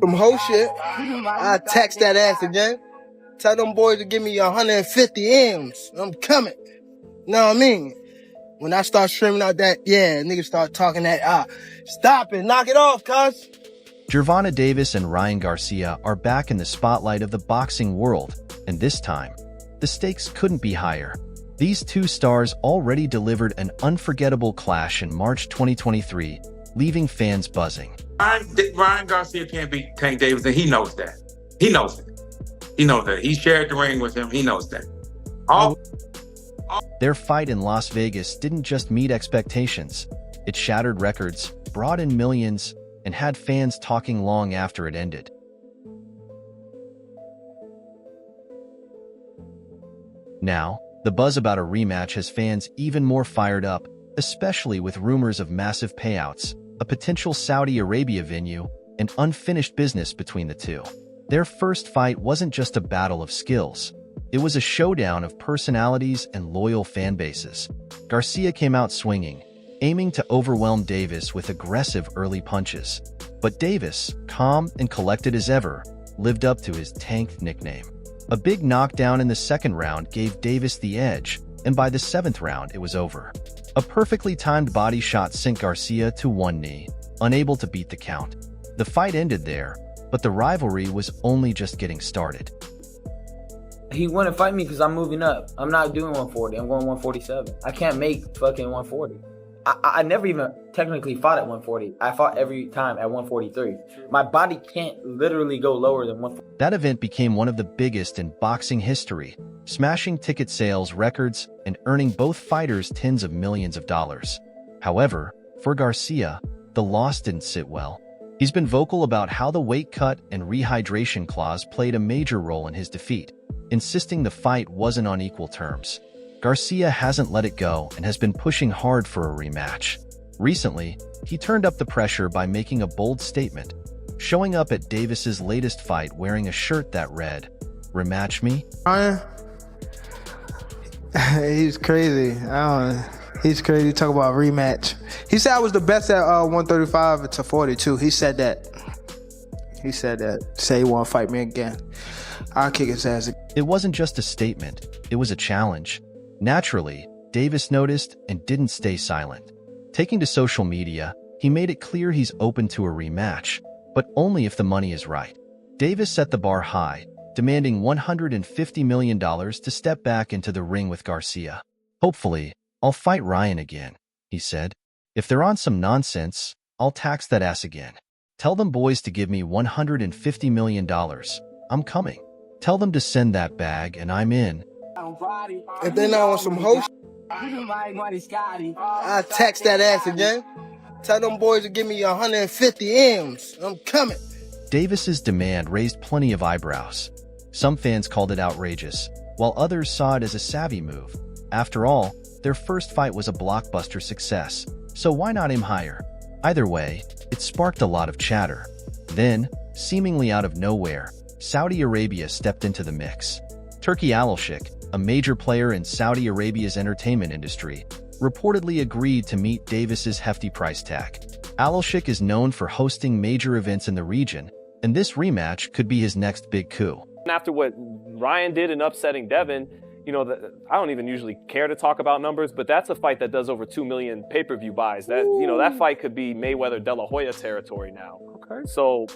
Some whole shit. I text that ass again. Tell them boys to give me 150 M's. I'm coming. Know what I mean? When I start streaming out that, yeah, niggas start talking that, stop it, knock it off, cuz. Gervonta Davis and Ryan Garcia are back in the spotlight of the boxing world, and this time, the stakes couldn't be higher. These two stars already delivered an unforgettable clash in March 2023, leaving fans buzzing. Ryan Garcia can't beat Tank Davis, and he knows that. He knows it. He knows that. He shared the ring with him. He knows that. Their fight in Las Vegas didn't just meet expectations. It shattered records, brought in millions, and had fans talking long after it ended. Now, the buzz about a rematch has fans even more fired up, especially with rumors of massive payouts, a potential Saudi Arabia venue, and unfinished business between the two. Their first fight wasn't just a battle of skills. It was a showdown of personalities and loyal fan bases. Garcia came out swinging, aiming to overwhelm Davis with aggressive early punches. But Davis, calm and collected as ever, lived up to his Tank nickname. A big knockdown in the second round gave Davis the edge, and by the seventh round it was over. A perfectly timed body shot sent Garcia to one knee, unable to beat the count. The fight ended there, but the rivalry was only just getting started. He wouldn't fight me because I'm moving up. I'm not doing 140. I'm going 147. I can't make fucking 140. I never even technically fought at 140. I fought every time at 143. My body can't literally go lower than 140. That event became one of the biggest in boxing history, smashing ticket sales records and earning both fighters tens of millions of dollars. However, for Garcia, the loss didn't sit well. He's been vocal about how the weight cut and rehydration clause played a major role in his defeat, insisting the fight wasn't on equal terms. Garcia hasn't let it go and has been pushing hard for a rematch. Recently, he turned up the pressure by making a bold statement, showing up at Davis's latest fight wearing a shirt that read, "Rematch me?" Ryan, he's crazy. He's crazy. Talk about rematch. He said I was the best at 135 to 42. He said that. Say he won't fight me again. I'll kick his ass. It wasn't just a statement, it was a challenge. Naturally, Davis noticed and didn't stay silent. Taking to social media, he made it clear he's open to a rematch, but only if the money is right. Davis set the bar high, demanding $150 million to step back into the ring with Garcia. "Hopefully, I'll fight Ryan again," he said. "If they're on some nonsense, I'll tax that ass again. Tell them boys to give me $150 million. I'm coming. Tell them to send that bag and I'm in." If they're not on some whole shit, I text that ass again. Tell them boys to give me 150 M's. I'm coming. Davis's demand raised plenty of eyebrows. Some fans called it outrageous, while others saw it as a savvy move. After all, their first fight was a blockbuster success, so why not aim higher? Either way, it sparked a lot of chatter. Then, seemingly out of nowhere, Saudi Arabia stepped into the mix. Turki Alalshikh, a major player in Saudi Arabia's entertainment industry, reportedly agreed to meet Davis's hefty price tag. Alalshikh is known for hosting major events in the region, and this rematch could be his next big coup. After what Ryan did in upsetting Devin, I don't even usually care to talk about numbers, but that's a fight that does over 2 million pay-per-view buys. That fight could be Mayweather De La Hoya territory now. Okay. So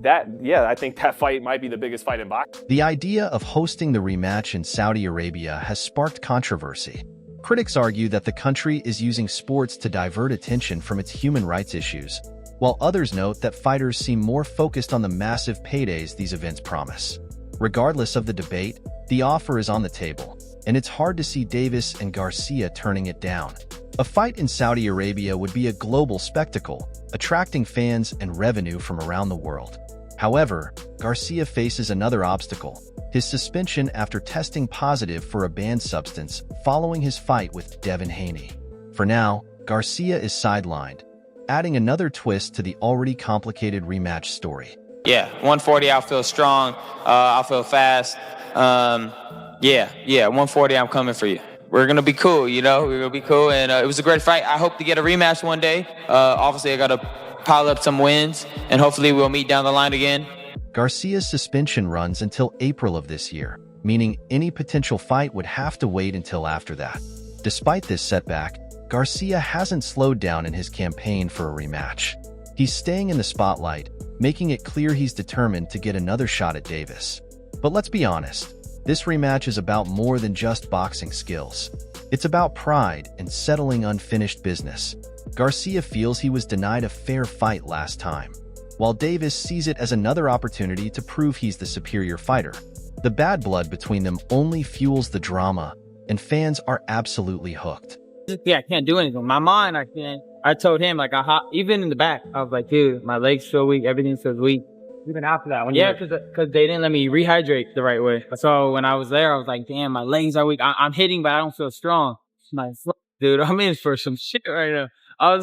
I think that fight might be the biggest fight in boxing. The idea of hosting the rematch in Saudi Arabia has sparked controversy. Critics argue that the country is using sports to divert attention from its human rights issues, while others note that fighters seem more focused on the massive paydays these events promise. Regardless of the debate, the offer is on the table, and it's hard to see Davis and Garcia turning it down. A fight in Saudi Arabia would be a global spectacle, attracting fans and revenue from around the world. However, Garcia faces another obstacle: his suspension after testing positive for a banned substance following his fight with Devin Haney. For now, Garcia is sidelined, adding another twist to the already complicated rematch story. Yeah, 140, I'll feel strong. I'll feel fast. 140, I'm coming for you. We're going to be cool, We're going to be cool, and it was a great fight. I hope to get a rematch one day. Obviously, I got to pile up some wins, and hopefully we'll meet down the line again. Garcia's suspension runs until April of this year, meaning any potential fight would have to wait until after that. Despite this setback, Garcia hasn't slowed down in his campaign for a rematch. He's staying in the spotlight, making it clear he's determined to get another shot at Davis. But let's be honest, this rematch is about more than just boxing skills. It's about pride and settling unfinished business. Garcia feels he was denied a fair fight last time, while Davis sees it as another opportunity to prove he's the superior fighter. The bad blood between them only fuels the drama, and fans are absolutely hooked. Yeah, I can't do anything. My mind, I can't. I told him, like, even in the back, I was like, dude, my legs feel weak. Everything feels weak. Even after that? Yeah, because they didn't let me rehydrate the right way. So when I was there, I was like, damn, my legs are weak. I'm hitting, but I don't feel strong. My dude, I'm in for some shit right now.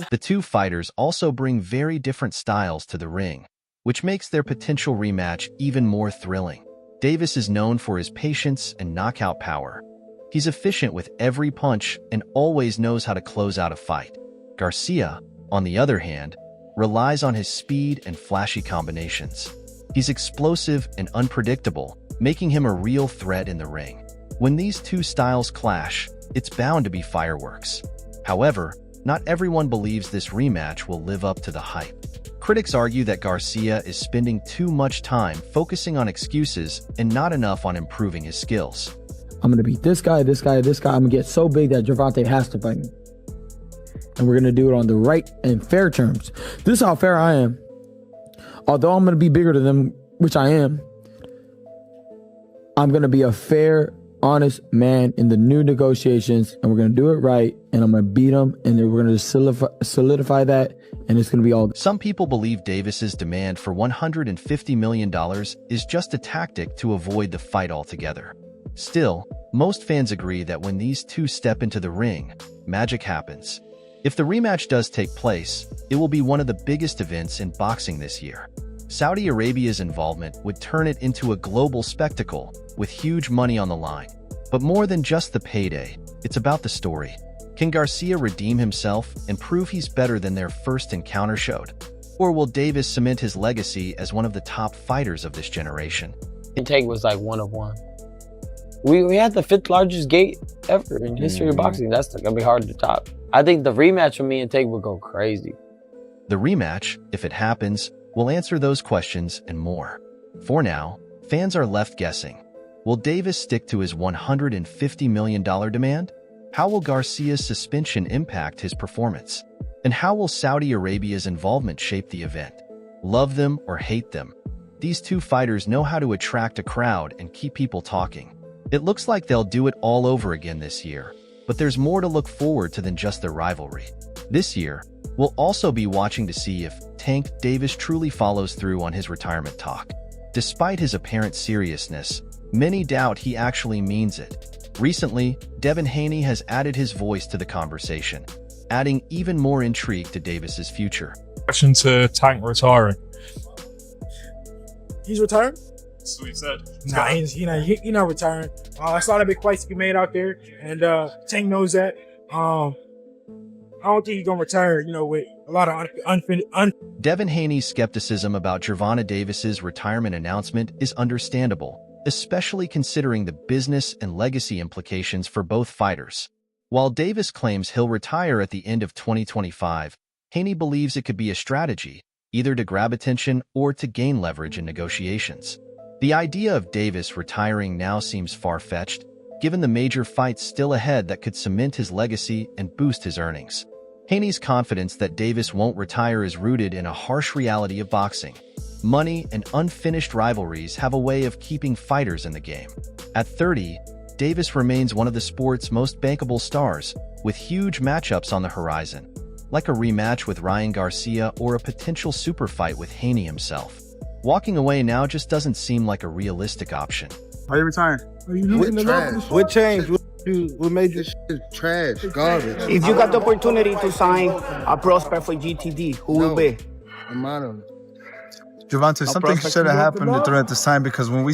The two fighters also bring very different styles to the ring, which makes their potential rematch even more thrilling. Davis is known for his patience and knockout power. He's efficient with every punch and always knows how to close out a fight. Garcia, on the other hand, relies on his speed and flashy combinations. He's explosive and unpredictable, making him a real threat in the ring. When these two styles clash, it's bound to be fireworks. However, not everyone believes this rematch will live up to the hype. Critics argue that Garcia is spending too much time focusing on excuses and not enough on improving his skills. I'm going to beat this guy, this guy, this guy. I'm going to get so big that Gervonta has to fight me. And we're going to do it on the right and fair terms. This is how fair I am. Although I'm going to be bigger than them, which I am, I'm going to be a fair, honest man in the new negotiations, and we're going to do it right, and I'm going to beat them, and then we're going to solidify that, and it's going to be all good. Some people believe Davis's demand for $150 million is just a tactic to avoid the fight altogether. Still, most fans agree that when these two step into the ring, magic happens. If the rematch does take place, it will be one of the biggest events in boxing this year. Saudi Arabia's involvement would turn it into a global spectacle with huge money on the line. But more than just the payday, it's about the story. Can Garcia redeem himself and prove he's better than their first encounter showed? Or will Davis cement his legacy as one of the top fighters of this generation? Intake was like one of one. We had the 5th largest gate ever in history of boxing. That's gonna be hard to top. I think the rematch for me and Tank would go crazy. The rematch, if it happens, will answer those questions and more. For now, fans are left guessing. Will Davis stick to his $150 million demand? How will Garcia's suspension impact his performance? And how will Saudi Arabia's involvement shape the event? Love them or hate them, these two fighters know how to attract a crowd and keep people talking. It looks like they'll do it all over again this year, but there's more to look forward to than just their rivalry. This year, we'll also be watching to see if Tank Davis truly follows through on his retirement talk. Despite his apparent seriousness, many doubt he actually means it. Recently, Haney has added his voice to the conversation, adding even more intrigue to Davis's future. Question to Tank retiring. He's retiring? That's what he said. Nah, he not retiring. That's a lot of big fights to be made out there, and Tank knows that. I don't think he's gonna retire, with a lot of unfinished. Haney's skepticism about Gervonta Davis's retirement announcement is understandable, especially considering the business and legacy implications for both fighters. While Davis claims he'll retire at the end of 2025, Haney believes it could be a strategy, either to grab attention or to gain leverage in negotiations. The idea of Davis retiring now seems far-fetched, given the major fights still ahead that could cement his legacy and boost his earnings. Haney's confidence that Davis won't retire is rooted in a harsh reality of boxing. Money and unfinished rivalries have a way of keeping fighters in the game. At 30, Davis remains one of the sport's most bankable stars, with huge matchups on the horizon, like a rematch with Ryan Garcia or a potential super fight with Haney himself. Walking away now just doesn't seem like a realistic option. Are you retiring? Are you losing the love? What changed? What made this shit trash, garbage? If you got the opportunity to sign a prospect for GTD, who will be? I'm out of it. Gervonta, something should have happened during this time, because when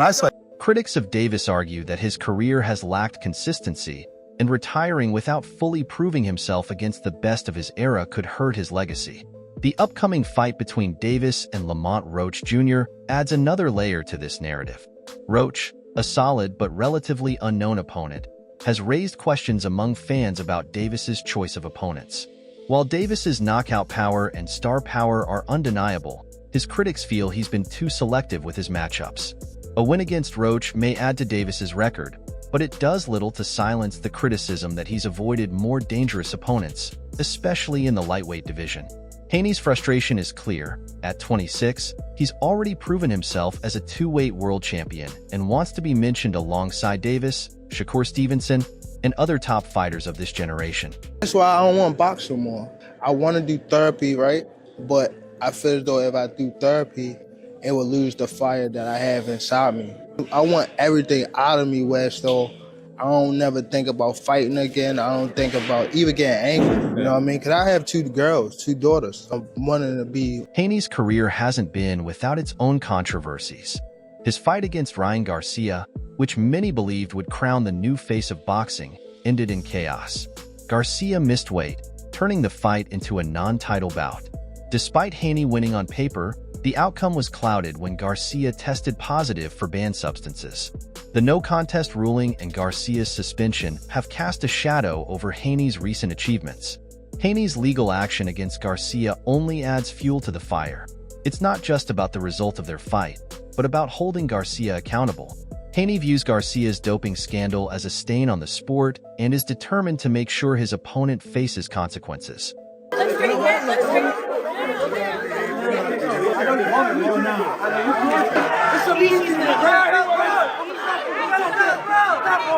I saw Critics of Davis argue that his career has lacked consistency, and retiring without fully proving himself against the best of his era could hurt his legacy. The upcoming fight between Davis and Lamont Roach Jr. adds another layer to this narrative. Roach, a solid but relatively unknown opponent, has raised questions among fans about Davis's choice of opponents. While Davis's knockout power and star power are undeniable, his critics feel he's been too selective with his matchups. A win against Roach may add to Davis's record, but it does little to silence the criticism that he's avoided more dangerous opponents, especially in the lightweight division. Haney's frustration is clear. At 26, he's already proven himself as a two-weight world champion and wants to be mentioned alongside Davis, Shakur Stevenson, and other top fighters of this generation. That's why I don't want to box no more. I want to do therapy, right? But I feel as though if I do therapy, it will lose the fire that I have inside me. I want everything out of me, West, though. I don't never think about fighting again. I don't think about even getting angry, you know what I mean? Because I have two girls, two daughters. I'm wanting to be... Haney's career hasn't been without its own controversies. His fight against Ryan Garcia, which many believed would crown the new face of boxing, ended in chaos. Garcia missed weight, turning the fight into a non-title bout. Despite Haney winning on paper, the outcome was clouded when Garcia tested positive for banned substances. The no-contest ruling and Garcia's suspension have cast a shadow over Haney's recent achievements. Haney's legal action against Garcia only adds fuel to the fire. It's not just about the result of their fight, but about holding Garcia accountable. Haney views Garcia's doping scandal as a stain on the sport and is determined to make sure his opponent faces consequences.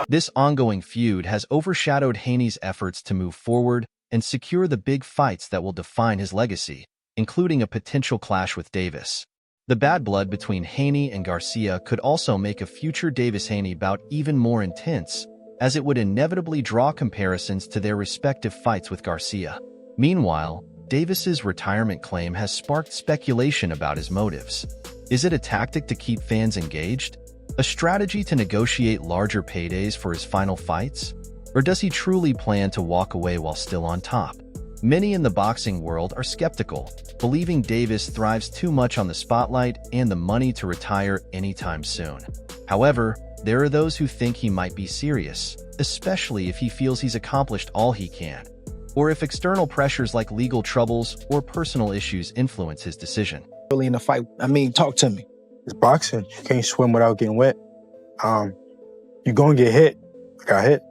This ongoing feud has overshadowed Haney's efforts to move forward and secure the big fights that will define his legacy, including a potential clash with Davis. The bad blood between Haney and Garcia could also make a future Davis-Haney bout even more intense, as it would inevitably draw comparisons to their respective fights with Garcia. Meanwhile, Davis's retirement claim has sparked speculation about his motives. Is it a tactic to keep fans engaged? A strategy to negotiate larger paydays for his final fights? Or does he truly plan to walk away while still on top? Many in the boxing world are skeptical, believing Davis thrives too much on the spotlight and the money to retire anytime soon. However, there are those who think he might be serious, especially if he feels he's accomplished all he can, or if external pressures like legal troubles or personal issues influence his decision. Really in a fight, talk to me. It's boxing. You can't swim without getting wet. You're gonna get hit. I got hit.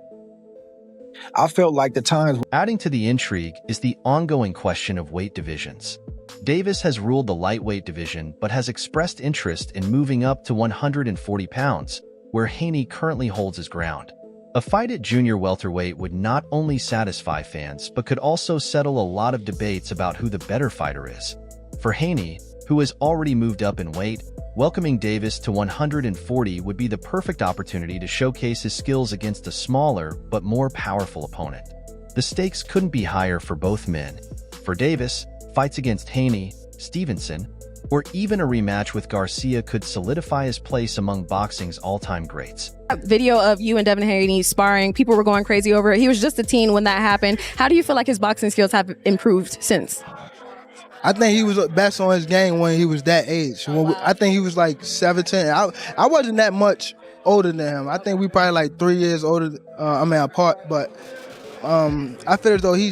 I felt like the times... Adding to the intrigue is the ongoing question of weight divisions. Davis has ruled the lightweight division but has expressed interest in moving up to 140 pounds, where Haney currently holds his ground. A fight at junior welterweight would not only satisfy fans but could also settle a lot of debates about who the better fighter is. For Haney, who has already moved up in weight, welcoming Davis to 140 would be the perfect opportunity to showcase his skills against a smaller but more powerful opponent. The stakes couldn't be higher for both men. For Davis, fights against Haney, Stevenson, or even a rematch with Garcia could solidify his place among boxing's all-time greats. Video of you and Devin Haney sparring, people were going crazy over it. He was just a teen when that happened. How do you feel like his boxing skills have improved since? I think he was best on his game when he was that age. I think he was like 17. I wasn't that much older than him. I think we probably like 3 years older, apart. But I feel as though he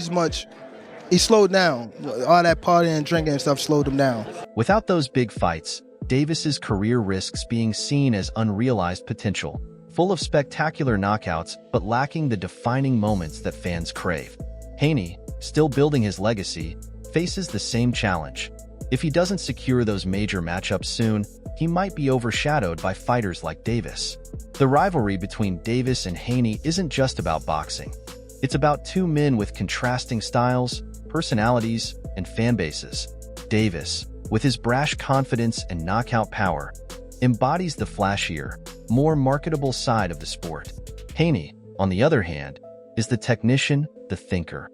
slowed down. All that partying and drinking and stuff slowed him down. Without those big fights, Davis's career risks being seen as unrealized potential, full of spectacular knockouts but lacking the defining moments that fans crave. Haney, still building his legacy, faces the same challenge. If he doesn't secure those major matchups soon, he might be overshadowed by fighters like Davis. The rivalry between Davis and Haney isn't just about boxing. It's about two men with contrasting styles, personalities, and fan bases. Davis, with his brash confidence and knockout power, embodies the flashier, more marketable side of the sport. Haney, on the other hand, is the technician, the thinker.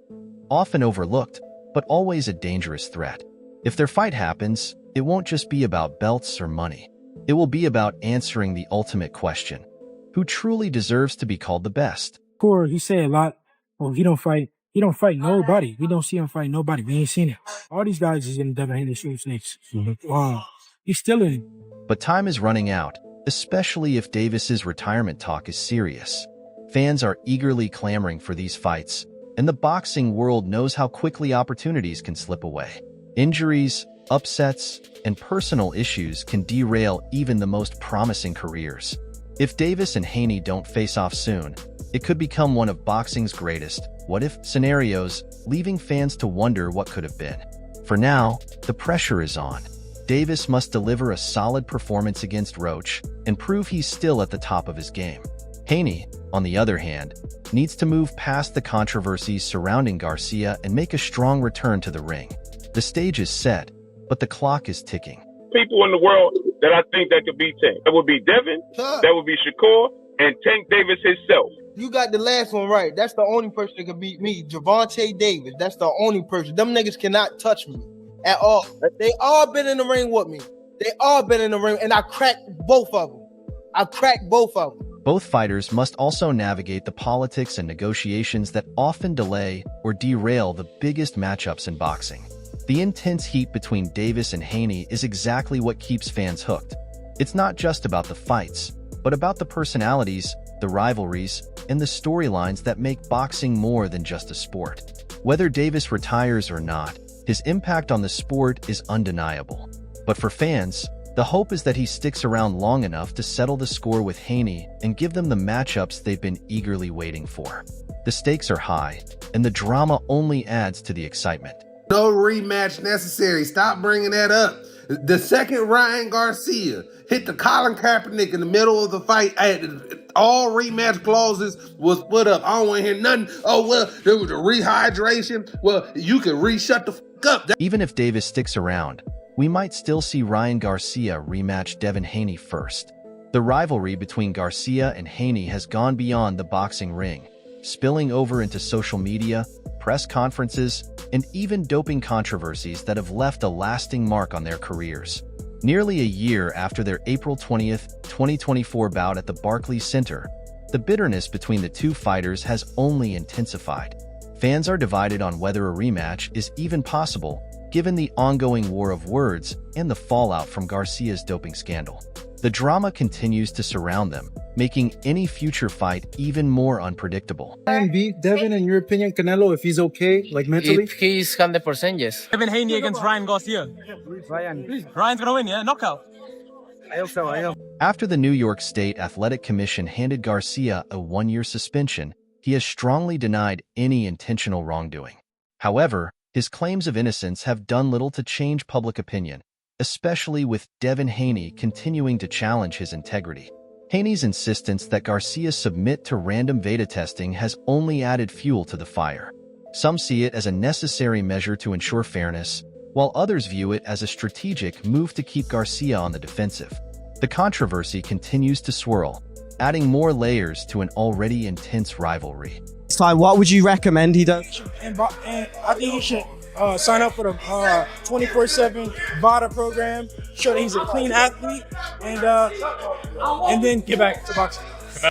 Often overlooked, but always a dangerous threat. If their fight happens, it won't just be about belts or money. It will be about answering the ultimate question: who truly deserves to be called the best? He said a lot. Well, if he don't fight, he don't fight nobody. We don't see him fight nobody. We ain't seen it. All these guys is in Devin Haney sweepstakes. Wow. He's still in it. But time is running out, especially if Davis's retirement talk is serious. Fans are eagerly clamoring for these fights, and the boxing world knows how quickly opportunities can slip away. Injuries, upsets, and personal issues can derail even the most promising careers. If Davis and Haney don't face off soon, it could become one of boxing's greatest what-if scenarios, leaving fans to wonder what could have been. For now, the pressure is on. Davis must deliver a solid performance against Roach and prove he's still at the top of his game. Haney, on the other hand, needs to move past the controversies surrounding Garcia and make a strong return to the ring. The stage is set, but the clock is ticking. People in the world that I think that could beat Tank. That would be Devin, that would be Shakur, and Tank Davis himself. You got the last one right. That's the only person that can beat me. Gervonta Davis. That's the only person. Them niggas cannot touch me at all. They all been in the ring with me. They all been in the ring, and I cracked both of them. Both fighters must also navigate the politics and negotiations that often delay or derail the biggest matchups in boxing. The intense heat between Davis and Haney is exactly what keeps fans hooked. It's not just about the fights, but about the personalities, the rivalries, and the storylines that make boxing more than just a sport. Whether Davis retires or not, his impact on the sport is undeniable. But for fans, the hope is that he sticks around long enough to settle the score with Haney and give them the matchups they've been eagerly waiting for. The stakes are high, and the drama only adds to the excitement. No rematch necessary. Stop bringing that up. The second Ryan Garcia hit the Colin Kaepernick in the middle of the fight, all rematch clauses was put up. I don't want to hear nothing. Oh, well, there was a rehydration. Well, you can shut the fuck up. Even if Davis sticks around, we might still see Ryan Garcia rematch Devin Haney first. The rivalry between Garcia and Haney has gone beyond the boxing ring, spilling over into social media, press conferences, and even doping controversies that have left a lasting mark on their careers. Nearly a year after their April 20th, 2024 bout at the Barclays Center, the bitterness between the two fighters has only intensified. Fans are divided on whether a rematch is even possible, given the ongoing war of words and the fallout from Garcia's doping scandal. The drama continues to surround them, making any future fight even more unpredictable. And beat Devin, in your opinion, Canelo, if he's okay, like mentally? If he's 100%, yes. Devin Haney against Ryan Garcia. Ryan's gonna win, yeah? Knockout. I hope so. After the New York State Athletic Commission handed Garcia a 1-year suspension, he has strongly denied any intentional wrongdoing. However, his claims of innocence have done little to change public opinion, especially with Devin Haney continuing to challenge his integrity. Haney's insistence that Garcia submit to random beta testing has only added fuel to the fire. Some see it as a necessary measure to ensure fairness, while others view it as a strategic move to keep Garcia on the defensive. The controversy continues to swirl, adding more layers to an already intense rivalry. Time, what would you recommend he does? And I think he should sign up for the 24/7 VADA program, show that he's a clean athlete, and then get back to boxing.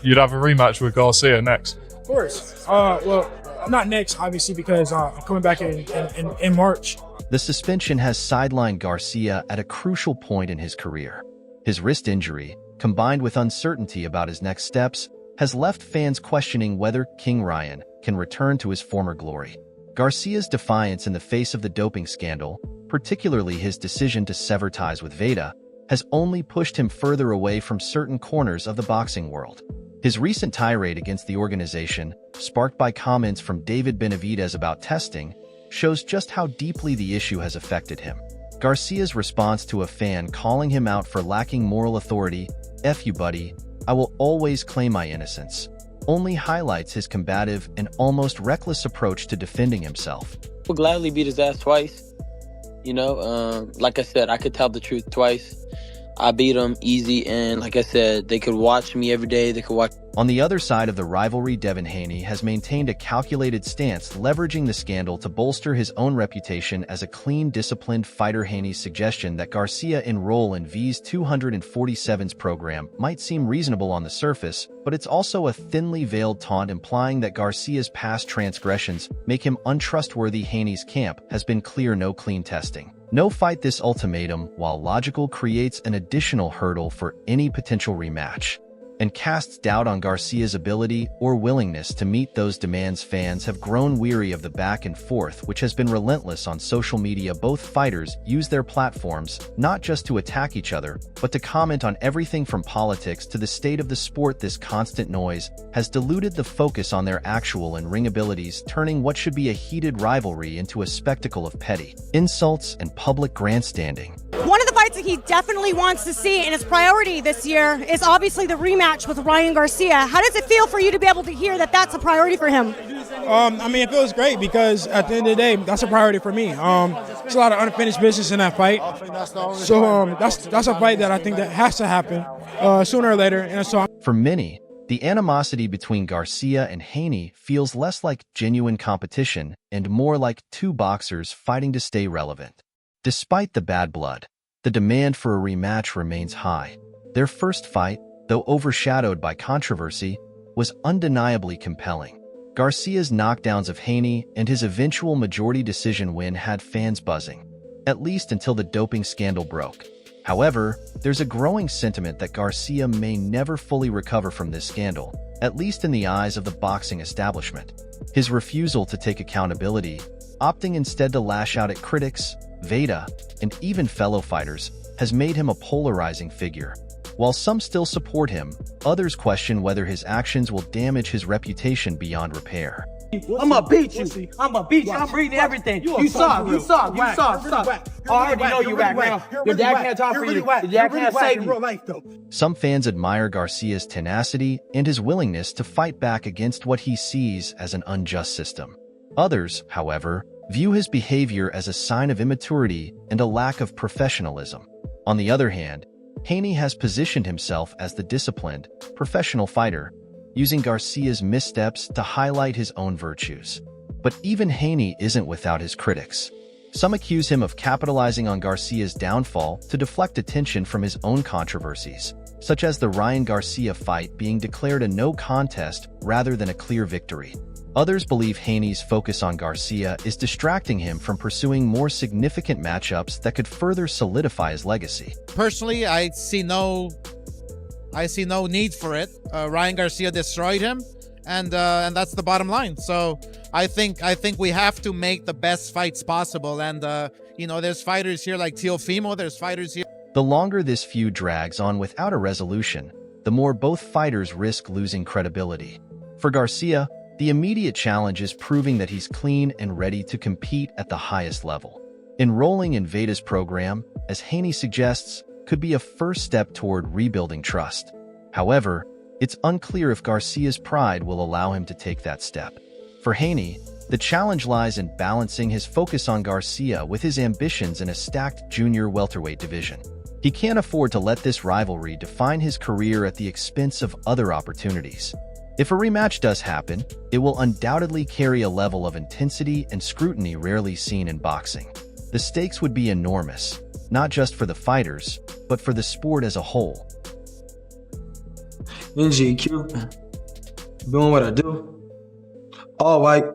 You'd have a rematch with Garcia next. Of course. Well, not next, obviously, because I'm coming back in March. The suspension has sidelined Garcia at a crucial point in his career. His wrist injury, combined with uncertainty about his next steps, has left fans questioning whether King Ryan can return to his former glory. Garcia's defiance in the face of the doping scandal, particularly his decision to sever ties with Veda, has only pushed him further away from certain corners of the boxing world. His recent tirade against the organization, sparked by comments from David Benavidez about testing, shows just how deeply the issue has affected him. Garcia's response to a fan calling him out for lacking moral authority, "F you, buddy, I will always claim my innocence," only highlights his combative and almost reckless approach to defending himself. Will gladly beat his ass twice. You know, like I said, I could tell the truth twice. I beat him easy, and like I said, they could watch me every day. They could watch. On the other side of the rivalry, Devin Haney has maintained a calculated stance, leveraging the scandal to bolster his own reputation as a clean, disciplined fighter. Haney's suggestion that Garcia enroll in V's 247's program might seem reasonable on the surface, but it's also a thinly veiled taunt implying that Garcia's past transgressions make him untrustworthy. Haney's camp has been clear: no clean testing. No fight. This ultimatum, while logical, creates an additional hurdle for any potential rematch and casts doubt on Garcia's ability or willingness to meet those demands. Fans have grown weary of the back and forth, which has been relentless on social media. Both fighters use their platforms not just to attack each other, but to comment on everything from politics to the state of the sport. This constant noise has diluted the focus on their actual in-ring abilities, turning what should be a heated rivalry into a spectacle of petty insults and public grandstanding. One of the fights that he definitely wants to see and his priority this year is obviously the rematch with Ryan Garcia. How does it feel for you to be able to hear that that's a priority for him? I mean, it feels great because at the end of the day, that's a priority for me. There's a lot of unfinished business in that fight. So that's a fight that I think that has to happen sooner or later. And so for many, the animosity between Garcia and Haney feels less like genuine competition and more like two boxers fighting to stay relevant. Despite the bad blood, the demand for a rematch remains high. Their first fight, though overshadowed by controversy, was undeniably compelling. Garcia's knockdowns of Haney and his eventual majority decision win had fans buzzing, at least until the doping scandal broke. However, there's a growing sentiment that Garcia may never fully recover from this scandal, at least in the eyes of the boxing establishment. His refusal to take accountability, opting instead to lash out at critics, Veda, and even fellow fighters, has made him a polarizing figure. While some still support him, others question whether his actions will damage his reputation beyond repair. I'ma beat you. I'ma beat you. I'm reading everything. You suck. I already know you whack now. Your dad can't talk for you. Your dad can't save you. Some fans admire Garcia's tenacity and his willingness to fight back against what he sees as an unjust system. Others, however, view his behavior as a sign of immaturity and a lack of professionalism. On the other hand, Haney has positioned himself as the disciplined, professional fighter, using Garcia's missteps to highlight his own virtues. But even Haney isn't without his critics. Some accuse him of capitalizing on Garcia's downfall to deflect attention from his own controversies, such as the Ryan Garcia fight being declared a no contest rather than a clear victory. Others believe Haney's focus on Garcia is distracting him from pursuing more significant matchups that could further solidify his legacy. Personally, I see no need for it. Ryan Garcia destroyed him, and that's the bottom line. So I think we have to make the best fights possible. And there's fighters here like Teofimo. There's fighters here. The longer this feud drags on without a resolution, the more both fighters risk losing credibility. For Garcia, the immediate challenge is proving that he's clean and ready to compete at the highest level. Enrolling in Veda's program, as Haney suggests, could be a first step toward rebuilding trust. However, it's unclear if Garcia's pride will allow him to take that step. For Haney, the challenge lies in balancing his focus on Garcia with his ambitions in a stacked junior welterweight division. He can't afford to let this rivalry define his career at the expense of other opportunities. If a rematch does happen, it will undoubtedly carry a level of intensity and scrutiny rarely seen in boxing. The stakes would be enormous, not just for the fighters, but for the sport as a whole. NGQ, doing what I do. All white,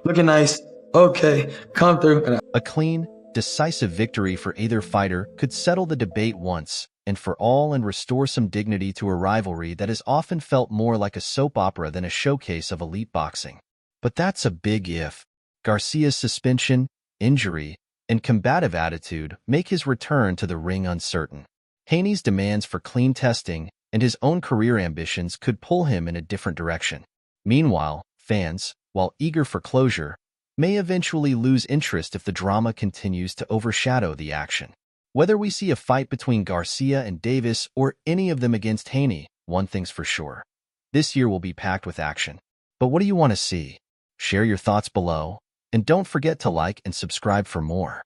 looking nice. Okay, come through. A clean, decisive victory for either fighter could settle the debate once and for all and restore some dignity to a rivalry that has often felt more like a soap opera than a showcase of elite boxing. But that's a big if. Garcia's suspension, injury, and combative attitude make his return to the ring uncertain. Haney's demands for clean testing and his own career ambitions could pull him in a different direction. Meanwhile, fans, while eager for closure, may eventually lose interest if the drama continues to overshadow the action. Whether we see a fight between Garcia and Davis or any of them against Haney, one thing's for sure. This year will be packed with action. But what do you want to see? Share your thoughts below, and don't forget to like and subscribe for more.